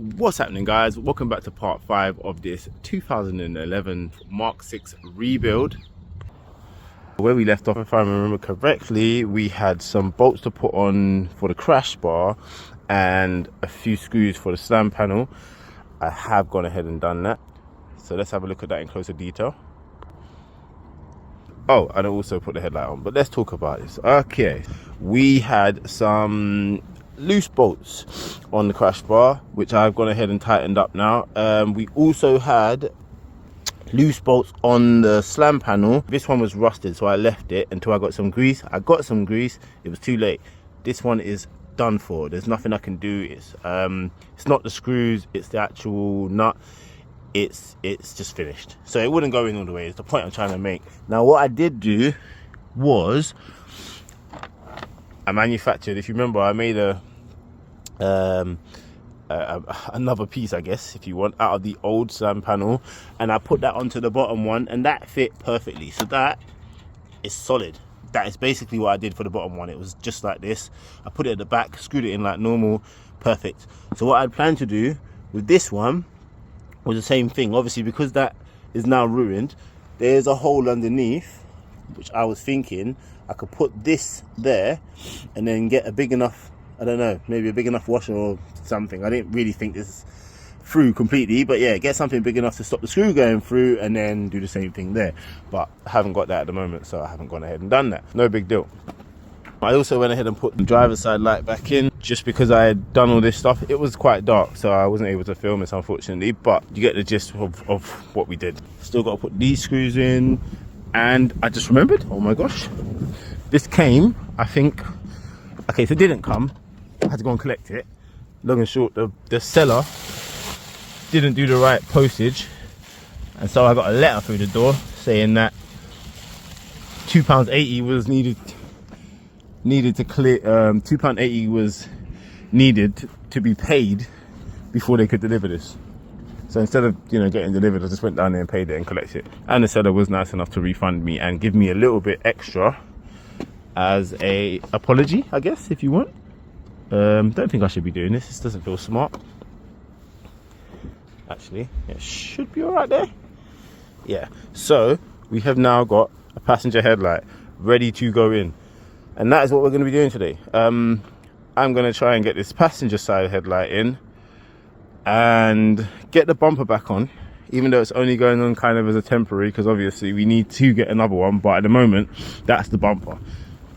What's happening, guys? Welcome back to part 5 of this 2011 Mark 6 rebuild. Where we left off, if I remember correctly, we had some bolts to put on for the crash bar and a few screws for the slam panel. I have gone ahead and done that, so let's have a look at that in closer detail. Oh, and I also put the headlight on, but let's talk about this. Okay, we had some loose bolts on the crash bar, which I've gone ahead and tightened up now. We also had loose bolts on the slam panel. This one was rusted, so I left it until I got some grease. I got some grease, it was too late. This one is done for. There's nothing I can do. It's not the screws, it's the actual nut. It's just finished, so it wouldn't go in all the way. It's the point I'm trying to make. Now what I did do was I manufactured, if you remember, I made another piece, I guess, if you want, out of the old slam panel, and I put that onto the bottom one, and that fit perfectly. So that is solid. That is basically what I did for the bottom one. It was just like this. I put it at the back, screwed it in like normal, perfect. So what I planned to do with this one was the same thing. Obviously, because that is now ruined, there's a hole underneath, which I was thinking I could put this there and then get a big enough, I don't know, maybe a big enough washer or something. I didn't really think this through completely, but yeah, get something big enough to stop the screw going through and then do the same thing there. But I haven't got that at the moment, so I haven't gone ahead and done that. No big deal. I also went ahead and put the driver's side light back in, just because I had done all this stuff. It was quite dark, so I wasn't able to film this, unfortunately, but you get the gist of what we did. Still got to put these screws in, and I just remembered, oh my gosh, this came, I think, okay, so it didn't come. I had to go and collect it. Long and short, the seller didn't do the right postage, and so I got a letter through the door saying that £2.80 was needed to clear. £2.80 was needed to be paid before they could deliver this. So instead of, you know, getting delivered, I just went down there and paid it and collected it. And the seller was nice enough to refund me and give me a little bit extra as a apology, I guess, if you want. Don't think I should be doing this. This doesn't feel smart. Actually, it should be all right there. Yeah. So we have now got a passenger headlight ready to go in. And that is what we're going to be doing today. I'm going to try and get this passenger side headlight in and get the bumper back on, even though it's only going on kind of as a temporary, because obviously we need to get another one. But at the moment, that's the bumper.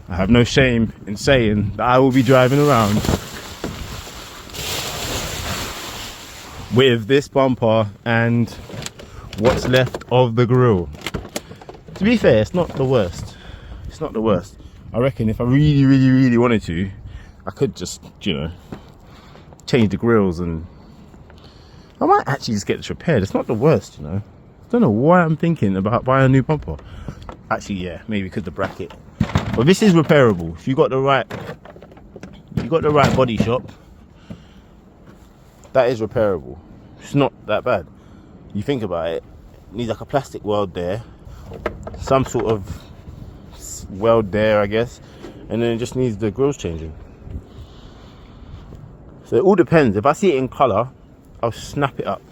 I have no shame in saying that I will be driving around with this bumper and what's left of the grille. To be fair, it's not the worst. It's not the worst. I reckon if I really wanted to, I could just, you know, change the grills, and I might actually just get this repaired. It's not the worst, you know. I don't know why I'm thinking about buying a new bumper. Actually, yeah, maybe because the bracket. But this is repairable. If you got the right body shop, that is repairable. It's not that bad. You think about it, it needs like a plastic weld there, some sort of weld there, I guess, and then it just needs the grills changing. So it all depends. If I see it in color, I'll snap it up,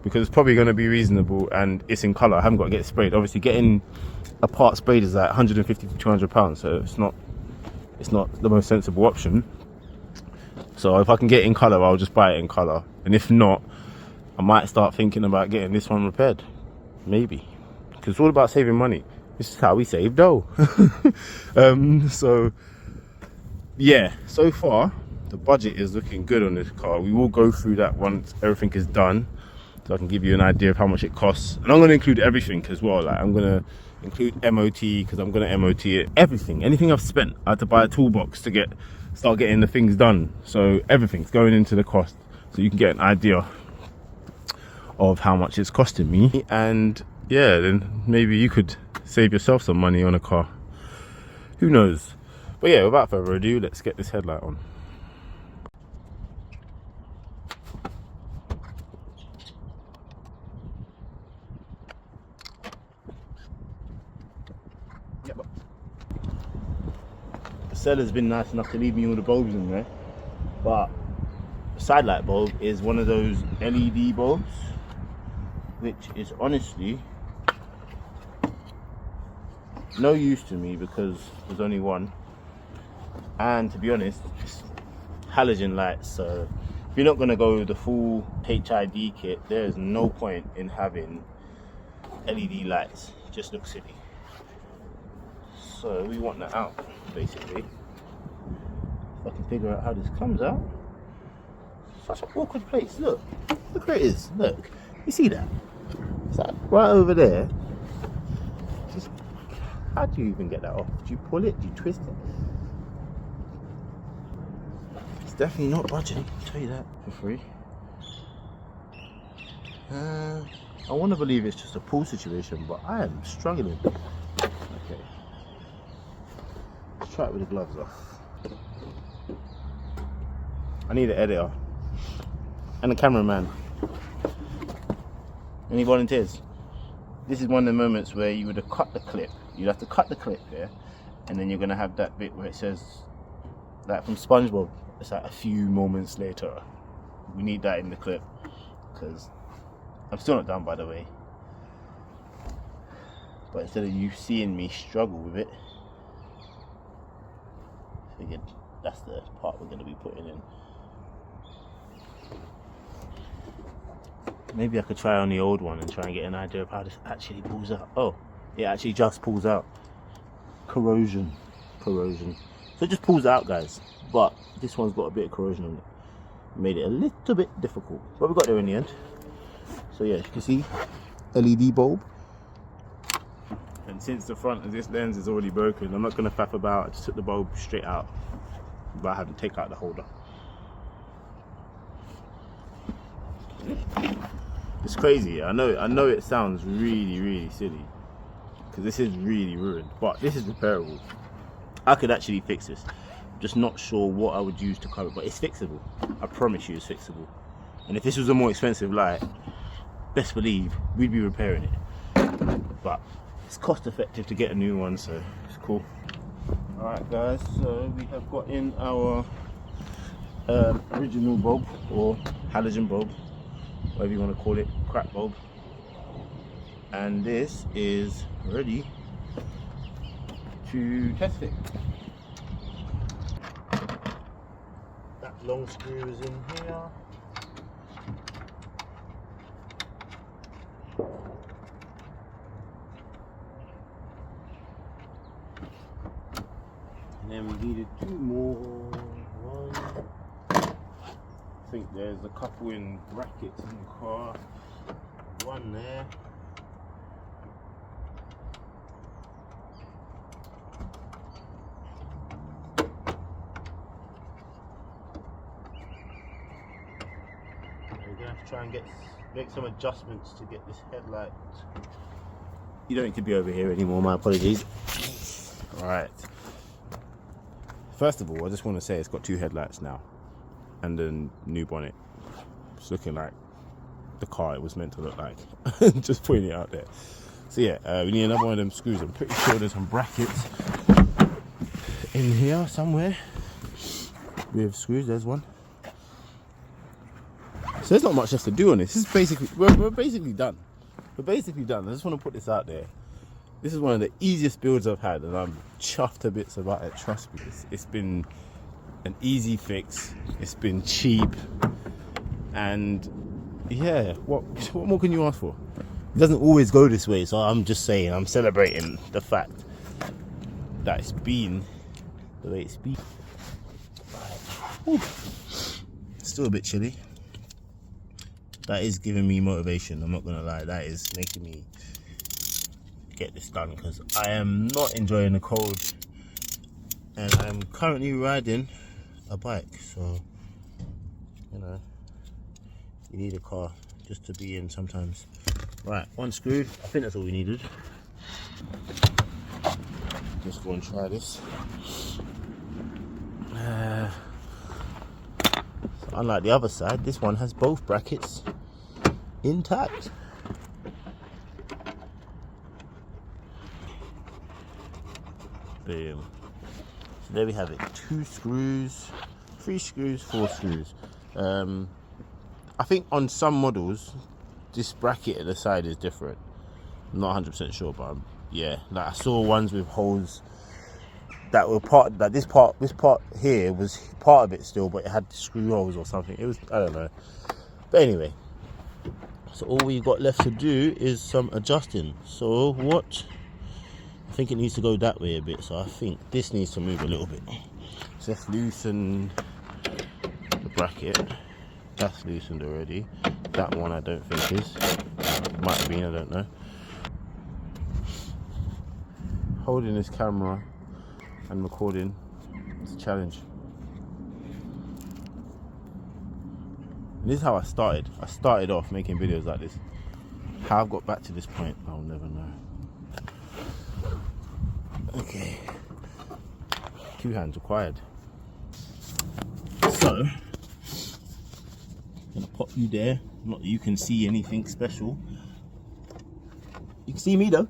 because it's probably going to be reasonable and it's in color. I haven't got to get it sprayed. Obviously, getting a part sprayed is like 150 to 200 pounds, so it's not the most sensible option. So if I can get it in color, I'll just buy it in color, and if not, I might start thinking about getting this one repaired, maybe, because it's all about saving money. This is how we save dough. So yeah, so far the budget is looking good on this car. We will go through that once everything is done, so I can give you an idea of how much it costs. And I'm going to include everything as well. Like, I'm going to include MOT, because I'm going to MOT it. Anything I've spent. I had to buy a toolbox to start getting the things done. So everything's going into the cost, so you can get an idea of how much it's costing me. And yeah, then maybe you could save yourself some money on a car. Who knows? But yeah, without further ado, let's get this headlight on. The seller's been nice enough to leave me all the bulbs in there, but side light bulb is one of those LED bulbs, which is honestly no use to me because there's only one, and to be honest, it's halogen lights. So if you're not going to go the full HID kit, there's no point in having LED lights. It just looks silly. So we want that out, basically. If I can figure out how this comes out. Such an awkward place. Look where it is. Look, you see that? It's like right over there. Just, how do you even get that off? Do you pull it? Do you twist it? It's definitely not budging, I'll tell you that for free. I want to believe it's just a pull situation, but I am struggling. Okay, let's try it with the gloves off. I need an editor and a cameraman. Any volunteers? This is one of the moments where you would have cut the clip. You'd have to cut the clip there, and then you're gonna have that bit where it says, like from SpongeBob, it's like a few moments later. We need that in the clip because I'm still not done, by the way. But instead of you seeing me struggle with it, I figured that's the part we're gonna be putting in. Maybe I could try on the old one and try and get an idea of how this actually pulls out. Oh, it actually just pulls out. Corrosion. So it just pulls out, guys. But this one's got a bit of corrosion on it. Made it a little bit difficult. But we got there in the end. So yeah, as you can see, LED bulb. And since the front of this lens is already broken, I'm not going to faff about. I just took the bulb straight out. But I had to take out the holder. It's crazy. I know it sounds really silly because this is really ruined, but this is repairable. I could actually fix this. I'm just not sure what I would use to cover it, but it's fixable. I promise you it's fixable. And if this was a more expensive light, best believe we'd be repairing it. But it's cost effective to get a new one, so it's cool. Alright guys, so we have got in our original bulb, or halogen bulb, whatever you want to call it, crack bulb, and this is ready to test it. That long screw is in here. And then we needed two more. One. I think there's a couple in brackets in the car. One there. We're gonna have to try and make some adjustments to get this headlight. You don't need to be over here anymore, my apologies. Alright. First of all, I just want to say it's got two headlights now. And a new bonnet. It's looking like the car it was meant to look like. Just putting it out there. So yeah, we need another one of them screws. I'm pretty sure there's some brackets in here somewhere with screws. There's one. So there's not much left to do on this. This is basically we're basically done. We're basically done. I just want to put this out there. This is one of the easiest builds I've had, and I'm chuffed to bits about it. Trust me. It's been an easy fix. It's been cheap, and yeah, what more can you ask for? It doesn't always go this way, so I'm just saying, I'm celebrating the fact that it's been the way it's been. Right. Still a bit chilly. That is giving me motivation, I'm not gonna lie. That is making me get this done because I am not enjoying the cold, and I'm currently riding a bike, so you know, you need a car just to be in sometimes. Right, one screwed. I think that's all we needed. Just go and try this. So unlike the other side, this one has both brackets intact. Boom. So there we have it. 2 screws, 3 screws, 4 screws. I think on some models, this bracket at the side is different. I'm not 100% sure, but yeah, like I saw ones with holes that were part, like this part here was part of it still, but it had screw holes or something. It was, I don't know. But anyway, so all we got left to do is some adjusting. So what? I think it needs to go that way a bit. So I think this needs to move a little bit. So let's loosen the bracket. That's loosened already. That one I don't think is. Might have been, I don't know. Holding this camera and recording, it's a challenge. And this is how I started. I started off making videos like this. How I've got back to this point, I'll never know. Okay. 2 hands required. So, I'm gonna pop you there. Not that you can see anything special. You can see me though.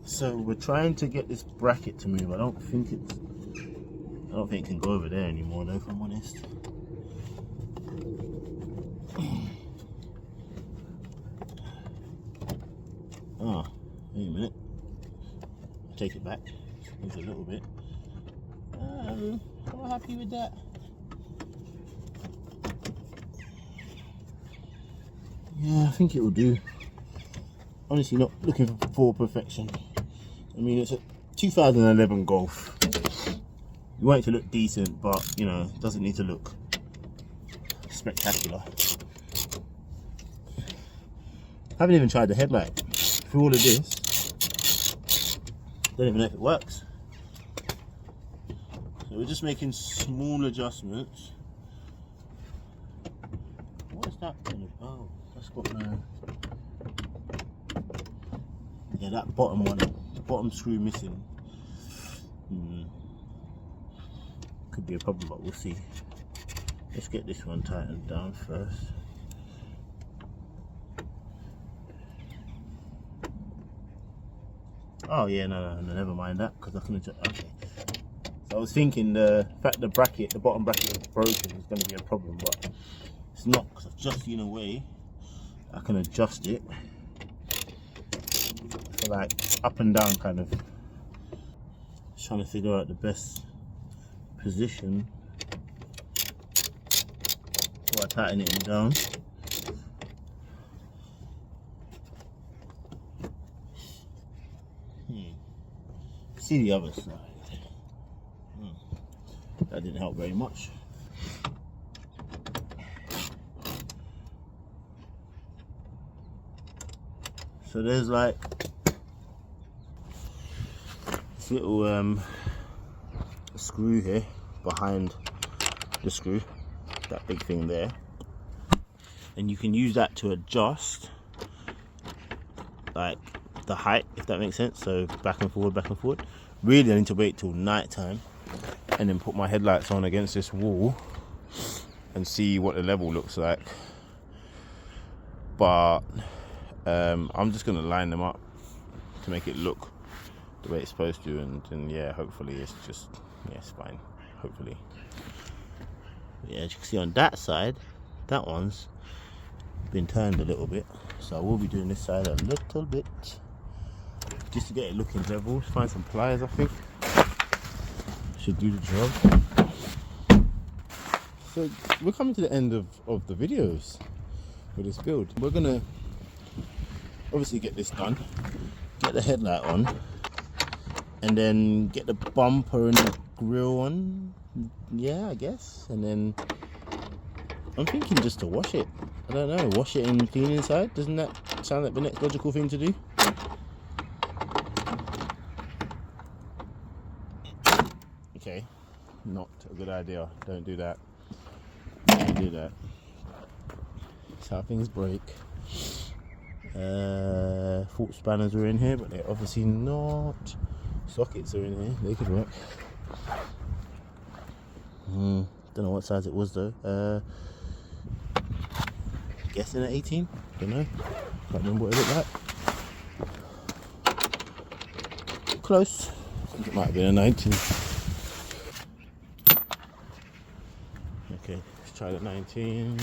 So we're trying to get this bracket to move. I don't think it can go over there anymore though, if I'm honest. Oh, wait a minute. I'll take it back. Move a little bit. I'm not happy with that. Yeah, I think it will do. Honestly, not looking for perfection. I mean, it's a 2011 Golf. You want it to look decent, but you know, it doesn't need to look spectacular. I haven't even tried the headlight. Through all of this, don't even know if it works. So we're just making small adjustments. What is that gonna? Oh, that's got no. Yeah, that bottom one, the bottom screw missing. Could be a problem, but we'll see. Let's get this one tightened down first. Oh yeah, no, never mind that, because I can adjust. Okay. So I was thinking the fact the bracket, the bottom bracket was broken, was going to be a problem, but it's not, because I've just seen a way I can adjust it. So like up and down kind of. Just trying to figure out the best position before I tighten it down. See the other side. That didn't help very much. So there's like this little screw here behind the screw, that big thing there, and you can use that to adjust like the height, if that makes sense. So back and forward, back and forward. Really, I need to wait till night time and then put my headlights on against this wall and see what the level looks like. But I'm just gonna line them up to make it look the way it's supposed to, and yeah, hopefully it's just, yeah, it's fine, hopefully. Yeah, as you can see on that side, that one's been turned a little bit, so I will be doing this side a little bit just to get it looking level. Find some pliers, I think should do the job. So we're coming to the end of the videos for this build. We're gonna obviously get this done, get the headlight on, and then get the bumper and the grille on, yeah, I guess. And then I'm thinking just to wash it. I don't know, wash it and clean inside. Doesn't that sound like the next logical thing to do? Okay, not a good idea. Don't do that. Don't do that. That's how things break. Fault spanners are in here, but they're obviously not. Sockets are in here, they could work. Don't know what size it was though. Guessing at 18? Don't know. Can't remember what it looked like. Close. I think it might have been a 19. try the 19.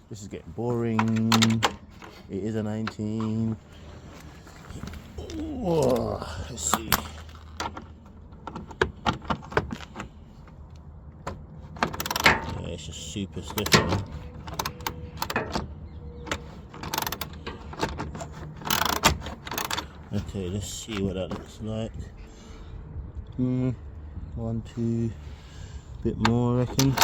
This is getting boring. It is a 19. Whoa, let's see. Yeah, it's just super stiff, man. Okay, let's see what that looks like. 1, 2, bit more, I reckon.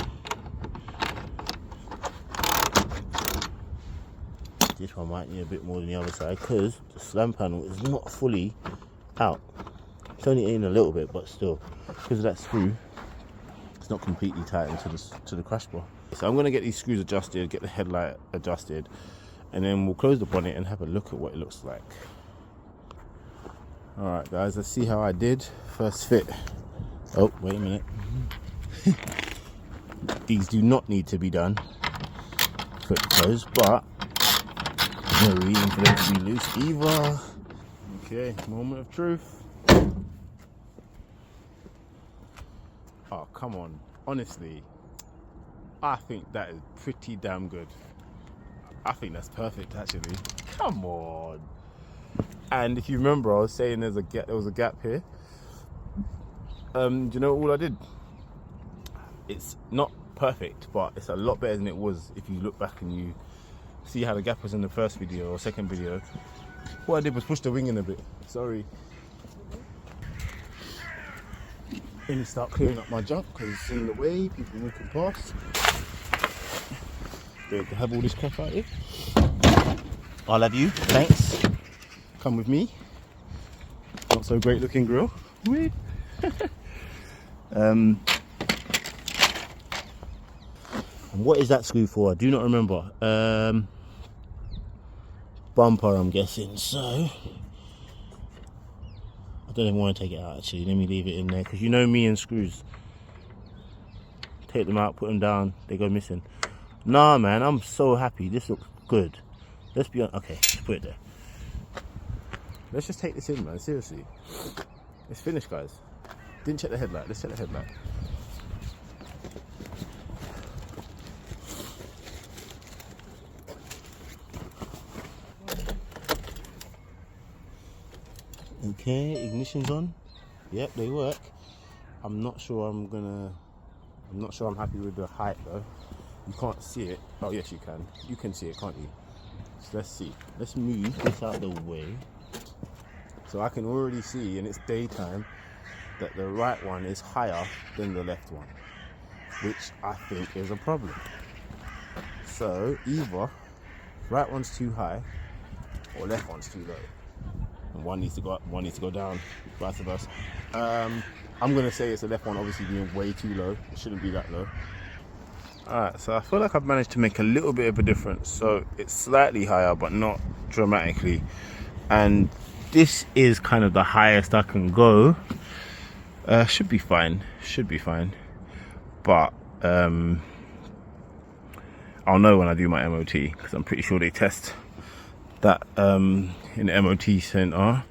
This one might need a bit more than the other side because the slam panel is not fully out. It's only in a little bit, but still, because of that screw, it's not completely tightened to the crash bar. So I'm going to get these screws adjusted, get the headlight adjusted, and then we'll close the bonnet and have a look at what it looks like. Alright guys, let's see how I did. First fit. Oh, wait a minute. These do not need to be done. Foot close, but no reason for them to be loose either. Okay, moment of truth. Oh, come on. Honestly, I think that is pretty damn good. I think that's perfect actually. Come on. And if you remember, I was saying there was a gap here. Do you know all I did? It's not perfect, but it's a lot better than it was if you look back and you see how the gap was in the first video or second video. What I did was push the wing in a bit. Sorry. Let me start clearing up my junk because it's in the way, people walking past. They have all this crap out here. I'll have you, thanks. Come with me. Not so great looking grill. Weird. And what is that screw for? I do not remember. Bumper, I'm guessing. So I don't even want to take it out actually. Let me leave it in there because you know me and screws. Take them out, put them down, they go missing. Nah, man, I'm so happy. This looks good. Let's be on. Okay, let's put it there. Let's just take this in, man. Seriously. It's finished, guys. Didn't check the headlight. Let's check the headlight. Okay, ignition's on. Yep, they work. I'm not sure I'm happy with the height though. You can't see it. Oh yes, you can. You can see it, can't you? So let's see. Let's move this out of the way. So I can already see, and it's daytime, that the right one is higher than the left one, which I think is a problem. So either right one's too high or left one's too low. And one needs to go up, one needs to go down, vice versa. I'm gonna say it's the left one obviously being way too low. It shouldn't be that low. Alright, so I feel like I've managed to make a little bit of a difference. So it's slightly higher, but not dramatically. And this is kind of the highest I can go. Should be fine. But I'll know when I do my MOT because I'm pretty sure they test that in the MOT center.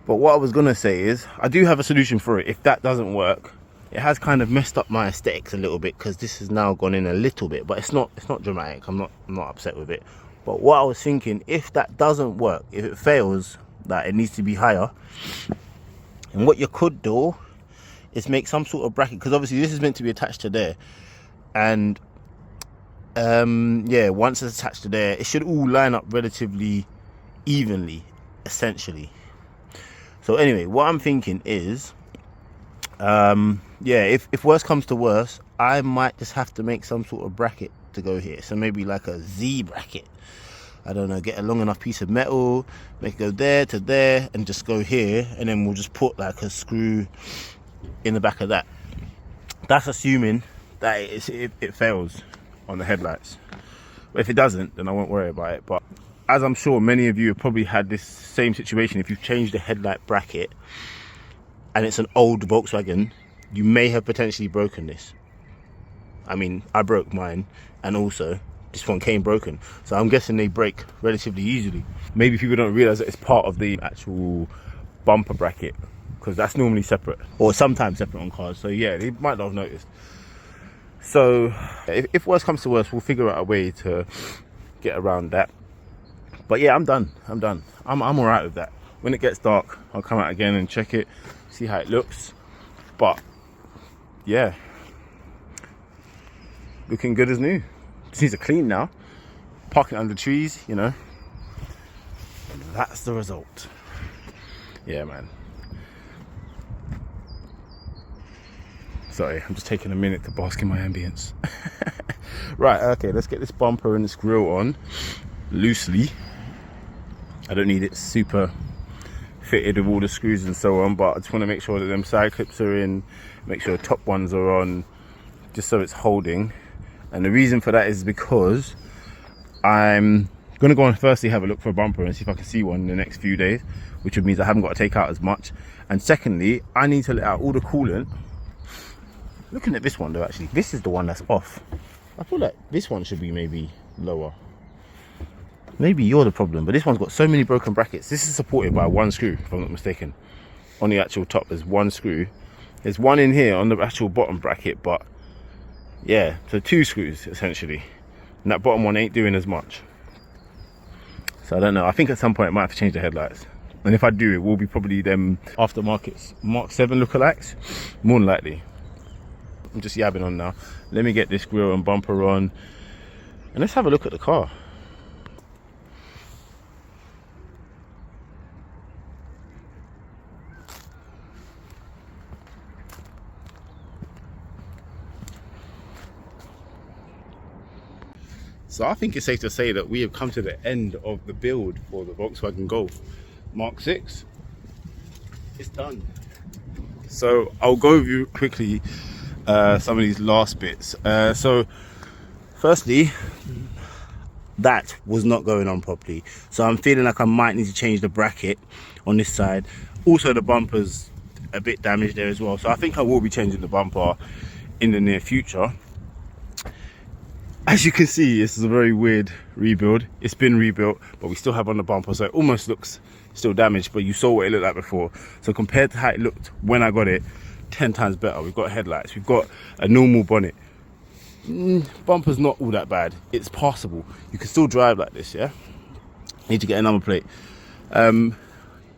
But what I was gonna say is I do have a solution for it if that doesn't work. It has kind of messed up my aesthetics a little bit because this has now gone in a little bit, but it's not dramatic. I'm not upset with it. But what I was thinking, if that doesn't work, if it fails, that it needs to be higher, and what you could do is make some sort of bracket, because obviously this is meant to be attached to there, and yeah, once it's attached to there, it should all line up relatively evenly, essentially. So anyway, what I'm thinking is, yeah, if worse comes to worse, I might just have to make some sort of bracket to go here. So maybe like a Z bracket. I don't know, get a long enough piece of metal, make it go there to there, and just go here, and then we'll just put like a screw in the back of that. That's assuming that it fails on the headlights. But if it doesn't, then I won't worry about it. But as I'm sure many of you have probably had this same situation, if you've changed the headlight bracket and it's an old Volkswagen, you may have potentially broken this. I mean, I broke mine, and also this one came broken, so I'm guessing they break relatively easily. Maybe people don't realize that it's part of the actual bumper bracket, because that's normally separate, or sometimes separate on cars. So yeah, they might not have noticed. So if worse comes to worse, we'll figure out a way to get around that. But yeah, I'm done. I'm all right with that. When it gets dark, I'll come out again and check it, see how it looks. But yeah, looking good as new. Just needs a clean now. Parking under trees, you know. And that's the result. Yeah, man. Sorry, I'm just taking a minute to bask in my ambience. Right, okay, let's get this bumper and this grille on loosely. I don't need it super fitted with all the screws and so on, but I just want to make sure that them side clips are in, make sure the top ones are on, just so it's holding. And the reason for that is because I'm going to go and firstly have a look for a bumper and see if I can see one in the next few days, which means I haven't got to take out as much. And secondly, I need to let out all the coolant. Looking at this one though, actually, this is the one that's off. I feel like this one should be maybe lower. Maybe you're the problem, but this one's got so many broken brackets. This is supported by one screw, if I'm not mistaken. On the actual top, there's one screw. There's one in here on the actual bottom bracket, but yeah, so two screws essentially. And that bottom one ain't doing as much. So I don't know. I think at some point I might have to change the headlights. And if I do, it will be probably them aftermarket Mark 7 lookalikes, more than likely. I'm just yabbing on now. Let me get this grille and bumper on, and let's have a look at the car. So I think it's safe to say that we have come to the end of the build for the Volkswagen Golf Mark 6. It's done. So I'll go over you quickly some of these last bits. So firstly, that was not going on properly. So I'm feeling like I might need to change the bracket on this side. Also the bumper's a bit damaged there as well. So I think I will be changing the bumper in the near future. As you can see, this is a very weird rebuild. It's been rebuilt, but we still have on the bumper, so it almost looks still damaged, but you saw what it looked like before. So compared to how it looked when I got it, 10 times better. We've got headlights, we've got a normal bonnet. Bumper's not all that bad. It's passable. You can still drive like this, yeah? Need to get a number plate.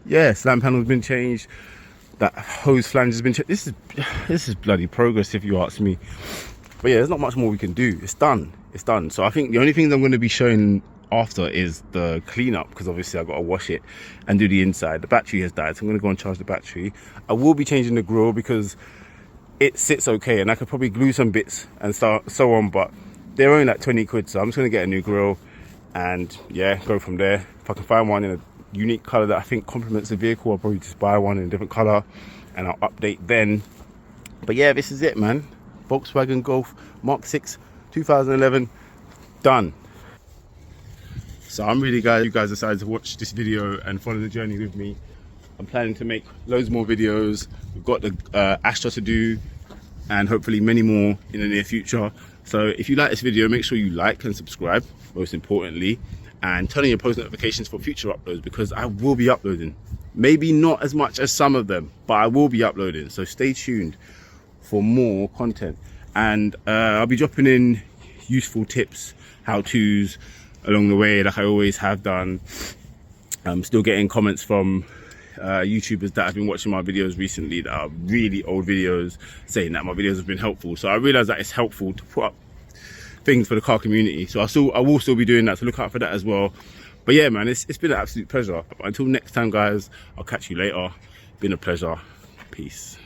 Yeah, slam panel's been changed. That hose flange has been changed. This is bloody progress if you ask me. But yeah, there's not much more we can do. It's done. It's done. So I think the only things I'm going to be showing after is the cleanup, because obviously I've got to wash it and do the inside. The battery has died, so I'm going to go and charge the battery. I will be changing the grille because it sits okay, and I could probably glue some bits and so on, but they're only like 20 quid, so I'm just going to get a new grille and yeah, go from there. If I can find one in a unique color that I think complements the vehicle, I'll probably just buy one in a different color and I'll update then. But yeah, this is it, man. Volkswagen Golf Mark 6 2011 done. So I'm really glad you guys decided to watch this video and follow the journey with me. I'm planning to make loads more videos. We've got the Astra to do and hopefully many more in the near future. So if you like this video, make sure you like and subscribe, most importantly, and turn on your post notifications for future uploads, because I will be uploading. Maybe not as much as some of them, but I will be uploading, so stay tuned for more content. And I'll be dropping in useful tips, how-tos along the way, like I always have done. I'm still getting comments from YouTubers that have been watching my videos recently that are really old videos, saying that my videos have been helpful. So I realize that it's helpful to put up things for the car community, so I will still be doing that, so look out for that as well. But yeah, man, it's been an absolute pleasure. Until next time, guys, I'll catch you later. Been a pleasure. Peace.